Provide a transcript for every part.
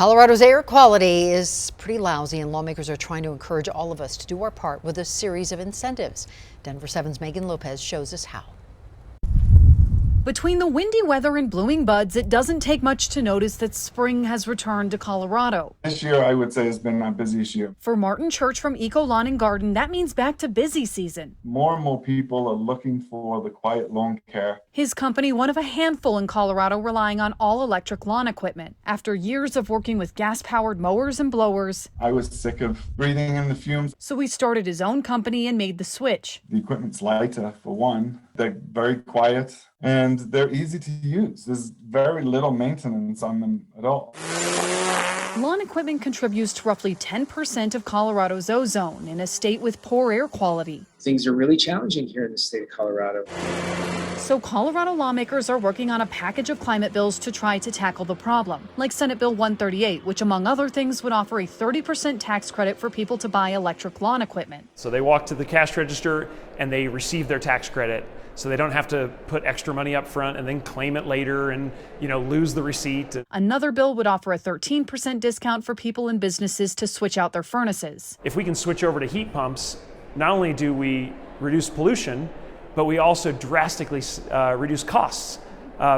Colorado's air quality is pretty lousy, and lawmakers are trying to encourage all of us to do our part with a series of incentives. Denver 7's Megan Lopez shows us how. Between the windy weather and blooming buds, it doesn't take much to notice that spring has returned to Colorado. This year, I would say, has been my busiest year. For Martin Church from Eco Lawn and Garden, that means back to busy season. More and more people are looking for the quiet lawn care. His company, one of a handful in Colorado, relying on all-electric lawn equipment. After years of working with gas-powered mowers and blowers, I was sick of breathing in the fumes. So he started his own company and made the switch. The equipment's lighter, for one. They're very quiet and they're easy to use. There's very little maintenance on them at all. Lawn equipment contributes to roughly 10% of Colorado's ozone in a state with poor air quality. Things are really challenging here in the state of Colorado. So Colorado lawmakers are working on a package of climate bills to try to tackle the problem, like Senate Bill 138, which among other things would offer a 30% tax credit for people to buy electric lawn equipment. So they walk to the cash register and they receive their tax credit. So they don't have to put extra money up front and then claim it later and, lose the receipt. Another bill would offer a 13% discount for people and businesses to switch out their furnaces. If we can switch over to heat pumps, not only do we reduce pollution, but we also drastically reduce costs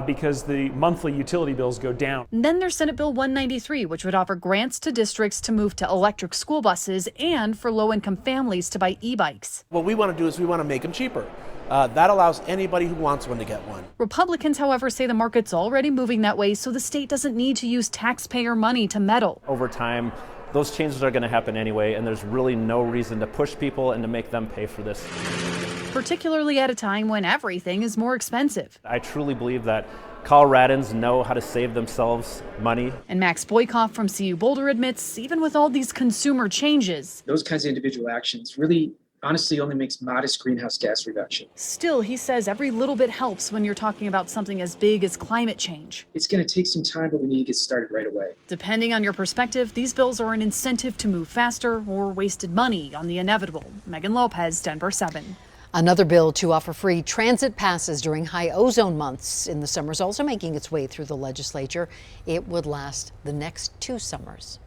because the monthly utility bills go down. And then there's Senate Bill 193, which would offer grants to districts to move to electric school buses and for low-income families to buy e-bikes. What we want to do is we want to make them cheaper. That allows anybody who wants one to get one. Republicans, however, say the market's already moving that way, so the state doesn't need to use taxpayer money to meddle. Over time, those changes are going to happen anyway, and there's really no reason to push people and to make them pay for this. Particularly at a time when everything is more expensive. I truly believe that Coloradans know how to save themselves money. And Max Boykoff from CU Boulder admits, even with all these consumer changes, those kinds of individual actions really honestly only makes modest greenhouse gas reduction. Still, he says every little bit helps when you're talking about something as big as climate change. It's going to take some time, but we need to get started right away. Depending on your perspective, these bills are an incentive to move faster or wasted money on the inevitable. Megan Lopez, Denver 7. Another bill to offer free transit passes during high ozone months in the summer is also making its way through the legislature. It would last the next 2 summers.